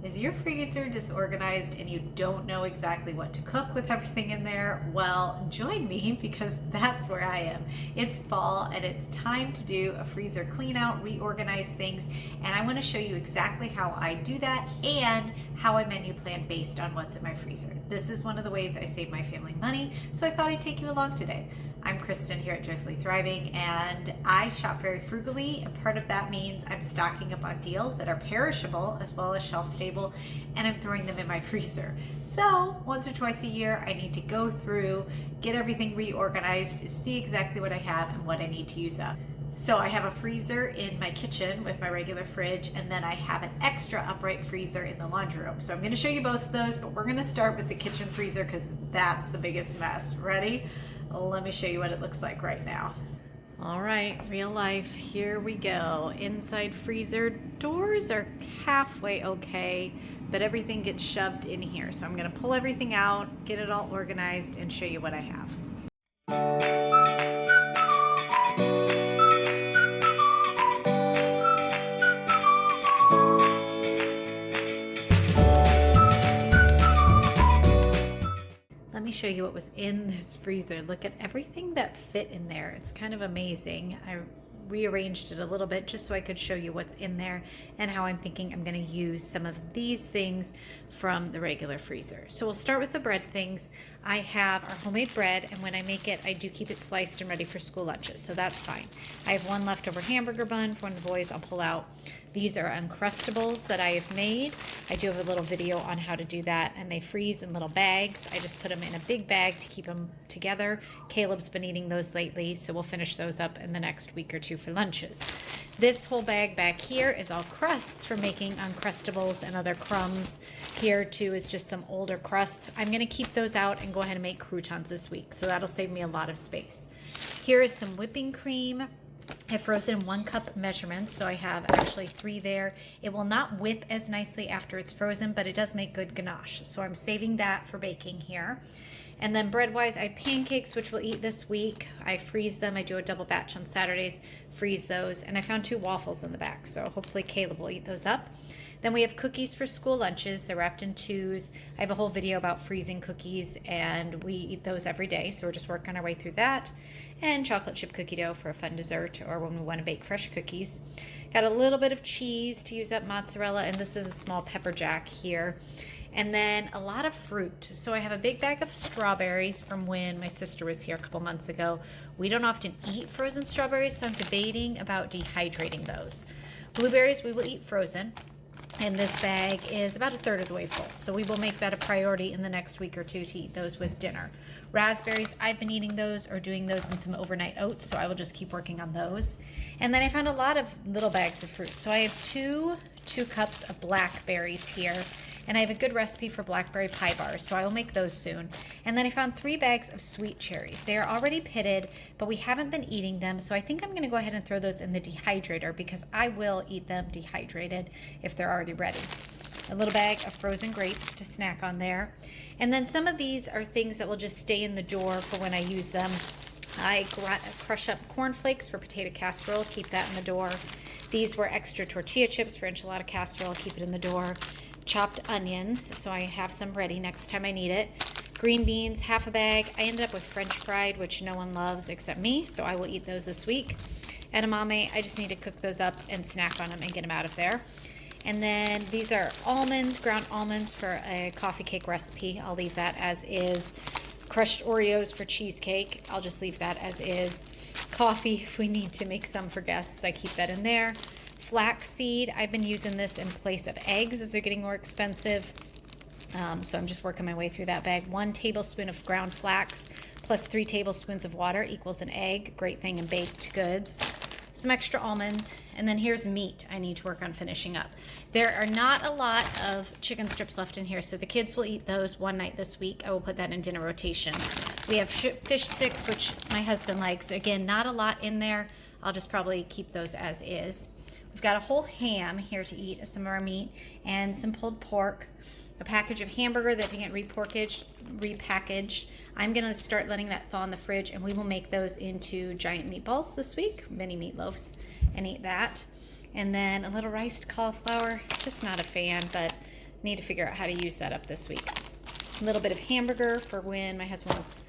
Is your freezer disorganized and you don't know exactly what to cook with everything in there? Well, join me because that's where I am. It's fall and it's time to do a freezer clean out, reorganize things, and I want to show you exactly how I do that and how I menu plan based on what's in my freezer. This is one of the ways I save my family money, so I thought I'd take you along today. I'm Kristen here at Joyfully Thriving, and I shop very frugally, and part of that means I'm stocking up on deals that are perishable as well as shelf stable, and I'm throwing them in my freezer. So once or twice a year, I need to go through, get everything reorganized, see exactly what I have and what I need to use up. So I have a freezer in my kitchen with my regular fridge, and then I have an extra upright freezer in the laundry room. So I'm going to show you both of those, but we're going to start with the kitchen freezer because that's the biggest mess. Ready? Let me show you what it looks like right now. All right, real life, here we go. Inside freezer, doors are halfway okay, but everything gets shoved in here. So I'm gonna pull everything out, get it all organized, and show you what I have. Let me show you what was in this freezer. Look at everything that fit in there. It's kind of amazing. I rearranged it a little bit just so I could show you what's in there and how I'm thinking I'm going to use some of these things from the regular freezer. So we'll start with the bread things. I have our homemade bread, and when I make it, I do keep it sliced and ready for school lunches, so that's fine. I have one leftover hamburger bun for one of the boys I'll pull out. These are Uncrustables that I have made. I do have a little video on how to do that, and they freeze in little bags. I just put them in a big bag to keep them together. Caleb's been eating those lately, so we'll finish those up in the next week or two for lunches. This whole bag back here is all crusts for making Uncrustables and other crumbs. Here too is just some older crusts. I'm gonna keep those out and go ahead and make croutons this week, so that'll save me a lot of space. Here is some whipping cream. I've frozen 1 cup measurements, so I have actually 3 there. It will not whip as nicely after it's frozen, but it does make good ganache, so I'm saving that for baking here. And then bread-wise, I have pancakes, which we'll eat this week. I freeze them. I do a double batch on Saturdays, freeze those. And I found 2 waffles in the back, so hopefully Caleb will eat those up. Then we have cookies for school lunches. They're wrapped in 2s. I have a whole video about freezing cookies, and we eat those every day, so we're just working our way through that. And chocolate chip cookie dough for a fun dessert or when we want to bake fresh cookies. Got a little bit of cheese to use up mozzarella, and this is a small pepper jack here. And then a lot of fruit. So I have a big bag of strawberries from when my sister was here a couple months ago. We don't often eat frozen strawberries, so I'm debating about dehydrating those. Blueberries we will eat frozen. And this bag is about 1/3 of the way full. So we will make that a priority in the next week or two to eat those with dinner. Raspberries, I've been eating those or doing those in some overnight oats, so I will just keep working on those. And then I found a lot of little bags of fruit. So I have two cups of blackberries here. And I have a good recipe for blackberry pie bars, so I will make those soon. And then I found 3 bags of sweet cherries. They are already pitted, but we haven't been eating them, so I think I'm going to go ahead and throw those in the dehydrator because I will eat them dehydrated if they're already ready. A little bag of frozen grapes to snack on there. And then some of these are things that will just stay in the door for when I use them. I crush up cornflakes for potato casserole, keep that in the door. These were extra tortilla chips for enchilada casserole, keep it in the door. Chopped onions, so I have some ready next time I need it. Green beans, half a bag. I ended up with French fried, which no one loves except me, so I will eat those this week. Edamame, I just need to cook those up and snack on them and get them out of there. And then these are almonds, ground almonds for a coffee cake recipe. I'll leave that as is. Crushed Oreos for cheesecake. I'll just leave that as is. Coffee, if we need to make some for guests, I keep that in there. Flaxseed, I've been using this in place of eggs as they're getting more expensive. So I'm just working my way through that bag. 1 tablespoon of ground flax plus 3 tablespoons of water equals an egg. Great thing in baked goods. Some extra almonds, and then here's meat I need to work on finishing up. There are not a lot of chicken strips left in here, so the kids will eat those one night this week. I will put that in dinner rotation. We have fish sticks, which my husband likes. Again, not a lot in there. I'll just probably keep those as is. We've got a whole ham here to eat, some of our meat, and some pulled pork, a package of hamburger that didn't get repackaged. I'm going to start letting that thaw in the fridge, and we will make those into giant meatballs this week, mini meatloafs, and eat that. And then a little riced cauliflower, just not a fan, but Need to figure out how to use that up this week. A little bit of hamburger for when my husband wants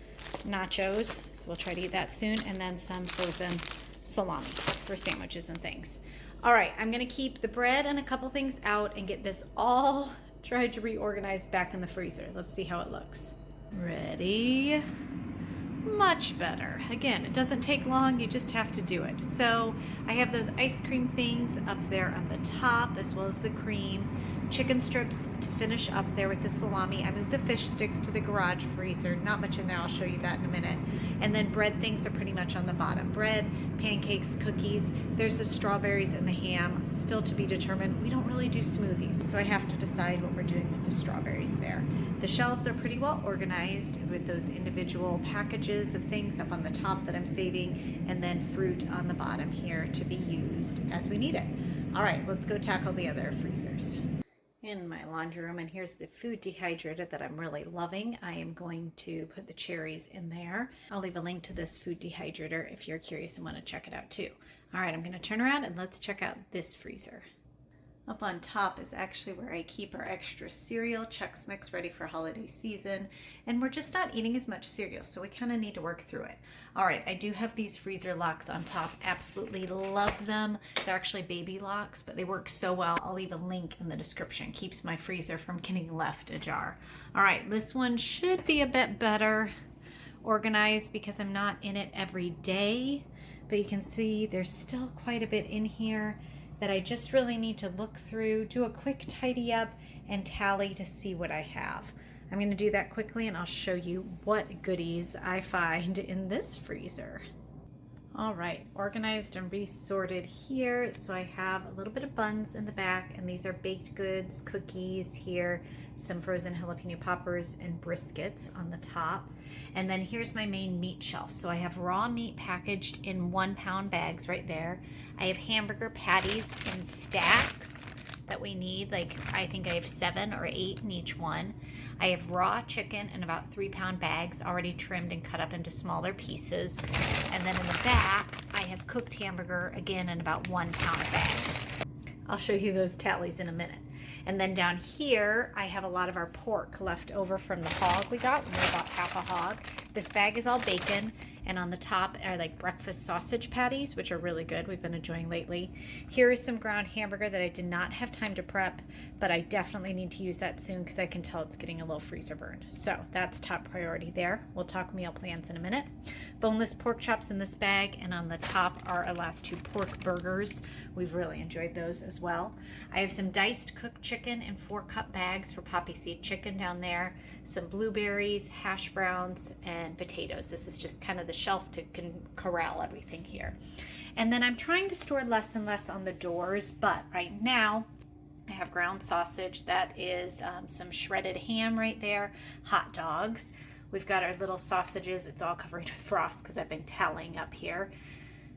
nachos, so we'll try to eat that soon, and then some frozen salami for sandwiches and things. All right, I'm gonna keep the bread and a couple things out and get this all tried to reorganize back in the freezer. Let's see how it looks. Ready? Much better. Again, it doesn't take long, you just have to do it. So I have those ice cream things up there on the top, as well as the cream. Chicken strips to finish up there with the salami. I moved the fish sticks to the garage freezer. Not much in there, I'll show you that in a minute. And then bread things are pretty much on the bottom. Bread, pancakes, cookies. There's the strawberries and the ham, still to be determined. We don't really do smoothies, so I have to decide what we're doing with the strawberries there. The shelves are pretty well organized with those individual packages of things up on the top that I'm saving, and then fruit on the bottom here to be used as we need it. All right, let's go tackle the other freezers. In my laundry room, and here's the food dehydrator that I'm really loving. I am going to put the cherries in there. I'll leave a link to this food dehydrator if you're curious and want to check it out too. All right, I'm going to turn around and let's check out this freezer. Up on top is actually where I keep our extra cereal, Chex Mix, ready for holiday season. And we're just not eating as much cereal, so we kind of need to work through it. All right, I do have these freezer locks on top. Absolutely love them. They're actually baby locks, but they work so well. I'll leave a link in the description. Keeps my freezer from getting left ajar. All right, this one should be a bit better organized because I'm not in it every day, but you can see there's still quite a bit in here that I just really need to look through, do a quick tidy up, and tally to see what I have. I'm going to do that quickly and I'll show you what goodies I find in this freezer. All right, organized and resorted here. So I have a little bit of buns in the back, and these are baked goods, cookies here, some frozen jalapeno poppers, and briskets on the top. And then here's my main meat shelf. So I have raw meat packaged in 1 pound bags right there. I have hamburger patties in stacks that we need. Like I think I have 7 or 8 in each one. I have raw chicken in about 3 pound bags already trimmed and cut up into smaller pieces. And then in the back, I have cooked hamburger again in about 1 pound bags. I'll show you those tallies in a minute. And then down here, I have a lot of our pork left over from the hog we got. We're about half a hog. This bag is all bacon, and on the top are like breakfast sausage patties, which are really good. We've been enjoying lately. Here is some ground hamburger that I did not have time to prep, but I definitely need to use that soon because I can tell it's getting a little freezer burned. So that's top priority there. We'll talk meal plans in a minute. Boneless pork chops in this bag, and on the top are our last 2 pork burgers. We've really enjoyed those as well. I have some diced cooked chicken in 4-cup bags for poppy seed chicken down there, some blueberries, hash browns, and potatoes. This is just kind of the shelf to corral everything here. And then I'm trying to store less and less on the doors, but right now I have ground sausage. That is some shredded ham right there, hot dogs. We've got our little sausages. It's all covered with frost because I've been tallying up here.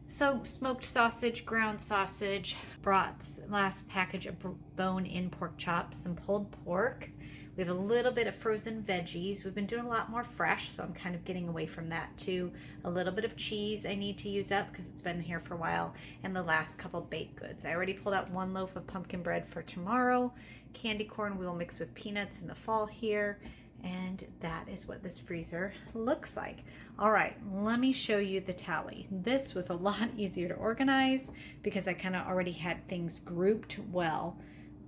So smoked sausage, ground sausage, brats, last package of bone-in pork chops, some pulled pork. We have a little bit of frozen veggies. We've been doing a lot more fresh, so I'm kind of getting away from that too. A little bit of cheese I need to use up because it's been here for a while. And the last couple baked goods. I already pulled out 1 loaf of pumpkin bread for tomorrow. Candy corn we will mix with peanuts in the fall here. And that is what this freezer looks like. All right, let me show you the tally. This was a lot easier to organize because I kind of already had things grouped well.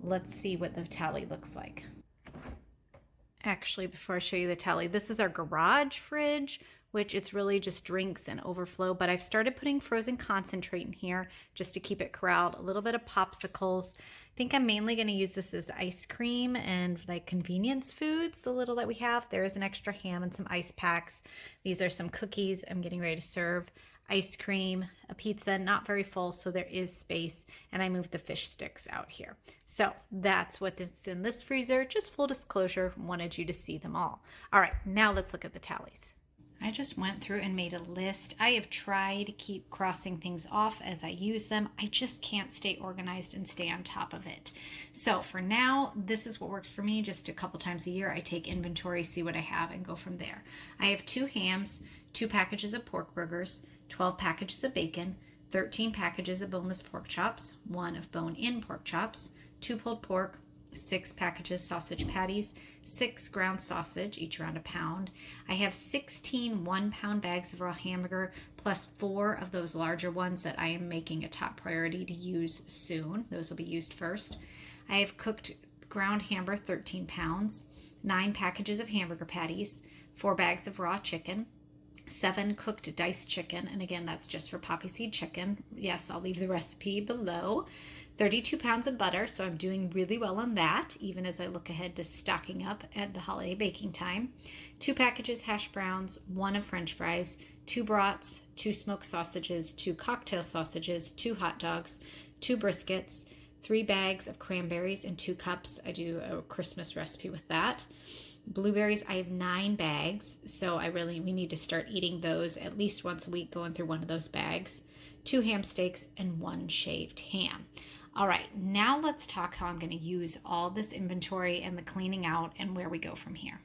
Let's see what the tally looks like. Actually, before I show you the tally, this is our garage fridge, which it's really just drinks and overflow, but I've started putting frozen concentrate in here just to keep it corralled. A little bit of popsicles. I think I'm mainly going to use this as ice cream and like convenience foods, the little that we have. There is an extra ham and some ice packs. These are some cookies I'm getting ready to serve. Ice cream, a pizza, not very full, so there is space, and I moved the fish sticks out here. So that's what is in this freezer. Just full disclosure, wanted you to see them all. All right, now let's look at the tallies. I just went through and made a list. I have tried to keep crossing things off as I use them. I just can't stay organized and stay on top of it. So for now, this is what works for me. Just a couple times a year, I take inventory, see what I have, and go from there. I have 2 hams, 2 packages of pork burgers, 12 packages of bacon, 13 packages of boneless pork chops, 1 of bone-in pork chops, 2 pulled pork, 6 packages sausage patties, 6 ground sausage, each around a pound. I have 16 1-pound bags of raw hamburger, plus 4 of those larger ones that I am making a top priority to use soon. Those will be used first. I have cooked ground hamburger, 13 pounds, 9 packages of hamburger patties, 4 bags of raw chicken, 7 cooked diced chicken, and again, that's just for poppy seed chicken. Yes, I'll leave the recipe below. 32 pounds of butter, so I'm doing really well on that, even as I look ahead to stocking up at the holiday baking time. 2 packages hash browns, 1 of French fries, 2 brats, 2 smoked sausages, 2 cocktail sausages, 2 hot dogs, 2 briskets, 3 bags of cranberries, and 2 cups. I do a Christmas recipe with that. Blueberries, I have 9 bags, so we need to start eating those at least once a week, going through one of those bags. 2 ham steaks and 1 shaved ham. All right, now let's talk how I'm going to use all this inventory and the cleaning out and where we go from here.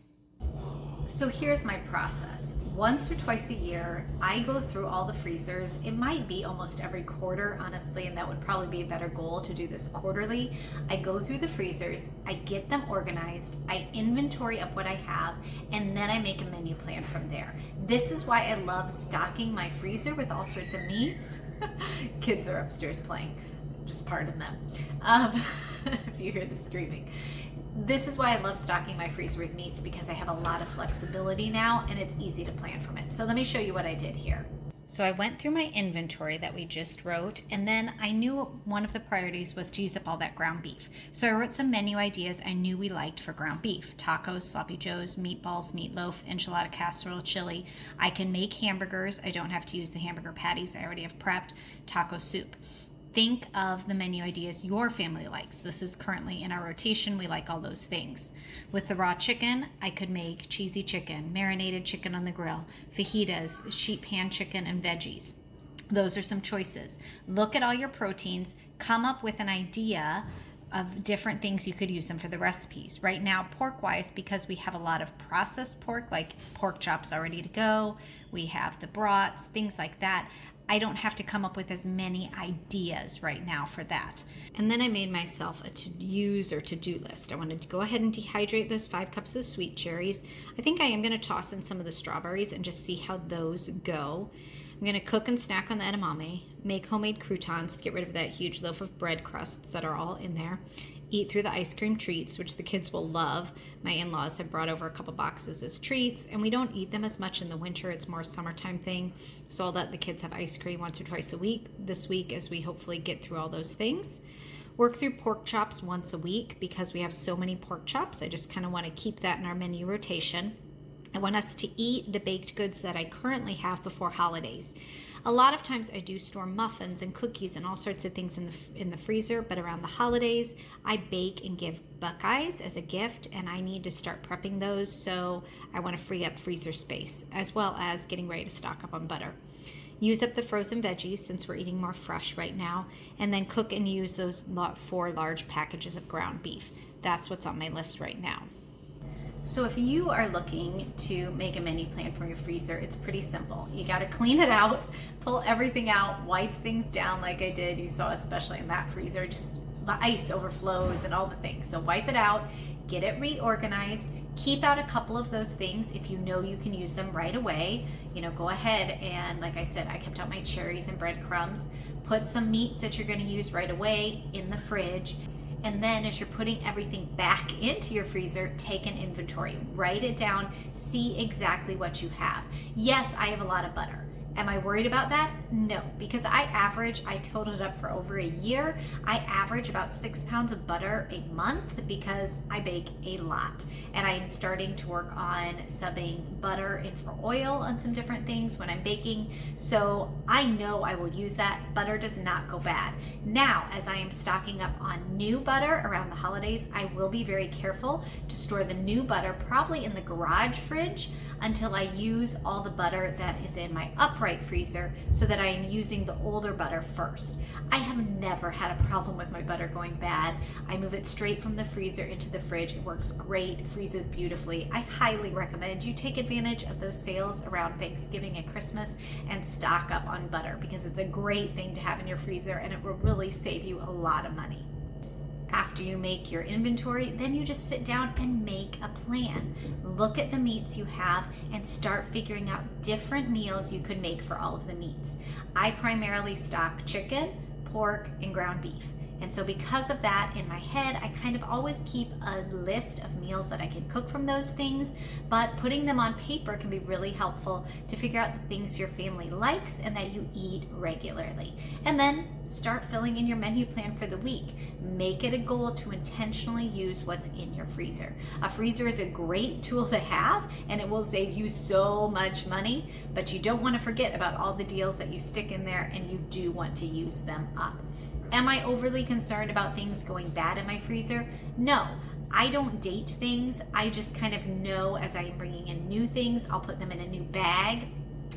So here's my process. Once or twice a year, I go through all the freezers. It might be almost every quarter, honestly, and that would probably be a better goal to do this quarterly. I go through the freezers, I get them organized, I inventory up what I have, and then I make a menu plan from there. This is why I love stocking my freezer with all sorts of meats. Kids are upstairs playing. Just pardon them if you hear the screaming. This is why I love stocking my freezer with meats, because I have a lot of flexibility now and it's easy to plan from it. So let me show you what I did here. So I went through my inventory that we just wrote, and then I knew one of the priorities was to use up all that ground beef. So I wrote some menu ideas I knew we liked for ground beef: tacos, sloppy joes, meatballs, meatloaf, enchilada casserole, chili. I can make hamburgers. I don't have to use the hamburger patties I already have prepped. Taco soup. Think of the menu ideas your family likes. This is currently in our rotation. We like all those things. With the raw chicken, I could make cheesy chicken, marinated chicken on the grill, fajitas, sheet pan chicken, and veggies. Those are some choices. Look at all your proteins. Come up with an idea of different things you could use them for the recipes. Right now, pork-wise, because we have a lot of processed pork, like pork chops already to go, we have the brats, things like that. I don't have to come up with as many ideas right now for that. And then I made myself a to-use or to-do list. I wanted to go ahead and dehydrate those 5 cups of sweet cherries. I think I am going to toss in some of the strawberries and just see how those go. I'm going to cook and snack on the edamame, make homemade croutons to get rid of that huge loaf of bread crusts that are all in there, eat through the ice cream treats, which the kids will love. My in-laws have brought over a couple boxes as treats, and we don't eat them as much in the winter. It's more a summertime thing. So I'll let the kids have ice cream once or twice a week this week as we hopefully get through all those things. Work through pork chops once a week because we have so many pork chops. I just kind of want to keep that in our menu rotation. I want us to eat the baked goods that I currently have before holidays. A lot of times I do store muffins and cookies and all sorts of things in the freezer, but around the holidays I bake and give Buckeyes as a gift, and I need to start prepping those, so I want to free up freezer space, as well as getting ready to stock up on butter. Use up the frozen veggies since we're eating more fresh right now, and then cook and use those 4 large packages of ground beef. That's what's on my list right now. So if you are looking to make a menu plan from your freezer, it's pretty simple. You got to clean it out, pull everything out, wipe things down like I did. You saw, especially in that freezer, just the ice overflows and all the things. So wipe it out, get it reorganized, keep out a couple of those things if you know you can use them right away. Go ahead and, like I said, I kept out my cherries and breadcrumbs. Put some meats that you're going to use right away in the fridge. And then as you're putting everything back into your freezer, take an inventory, write it down, see exactly what you have. Yes, I have a lot of butter. Am I worried about that? No, because I totaled it up for over a year. I average about 6 pounds of butter a month because I bake a lot. And I am starting to work on subbing butter in for oil on some different things when I'm baking. So I know I will use that. Butter does not go bad. Now, as I am stocking up on new butter around the holidays, I will be very careful to store the new butter probably in the garage fridge until I use all the butter that is in my upright freezer, so that I am using the older butter first. I have never had a problem with my butter going bad. I move it straight from the freezer into the fridge. It works great, it freezes beautifully. I highly recommend you take advantage of those sales around Thanksgiving and Christmas and stock up on butter, because it's a great thing to have in your freezer and it will really save you a lot of money. After you make your inventory, then you just sit down and make a plan. Look at the meats you have and start figuring out different meals you could make for all of the meats. I primarily stock chicken, pork, and ground beef. And so because of that, in my head, I kind of always keep a list of meals that I can cook from those things, but putting them on paper can be really helpful to figure out the things your family likes and that you eat regularly. And then start filling in your menu plan for the week. Make it a goal to intentionally use what's in your freezer. A freezer is a great tool to have, and it will save you so much money, but you don't want to forget about all the deals that you stick in there, and you do want to use them up. Am I overly concerned about things going bad in my freezer? No. I don't date things. I just kind of know as I'm bringing in new things, I'll put them in a new bag.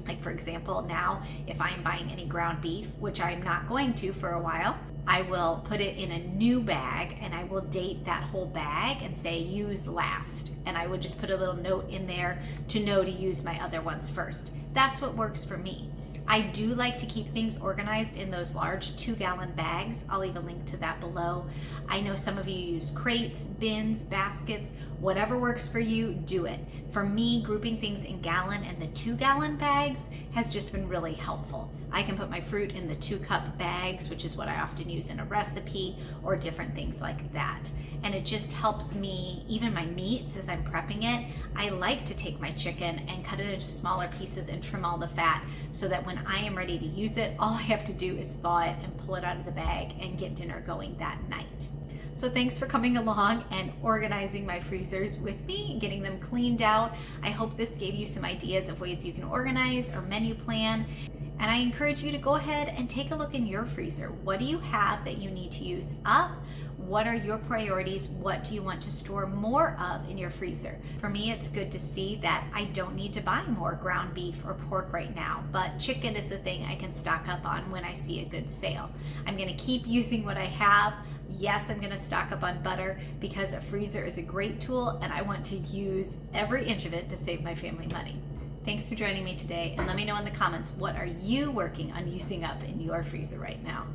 Like for example, now if I'm buying any ground beef, which I'm not going to for a while, I will put it in a new bag and I will date that whole bag and say use last. And I would just put a little note in there to know to use my other ones first. That's what works for me. I do like to keep things organized in those large 2-gallon bags. I'll leave a link to that below. I know some of you use crates, bins, baskets, whatever works for you, do it. For me, grouping things in gallon and the 2-gallon bags has just been really helpful. I can put my fruit in the 2-cup bags, which is what I often use in a recipe, or different things like that. And it just helps me, even my meats as I'm prepping it, I like to take my chicken and cut it into smaller pieces and trim all the fat so that when I am ready to use it, all I have to do is thaw it and pull it out of the bag and get dinner going that night. So thanks for coming along and organizing my freezers with me and getting them cleaned out. I hope this gave you some ideas of ways you can organize or menu plan. And I encourage you to go ahead and take a look in your freezer. What do you have that you need to use up? What are your priorities? What do you want to store more of in your freezer? For me, it's good to see that I don't need to buy more ground beef or pork right now, but chicken is the thing I can stock up on when I see a good sale. I'm gonna keep using what I have. Yes, I'm gonna stock up on butter because a freezer is a great tool and I want to use every inch of it to save my family money. Thanks for joining me today, and let me know in the comments, what are you working on using up in your freezer right now?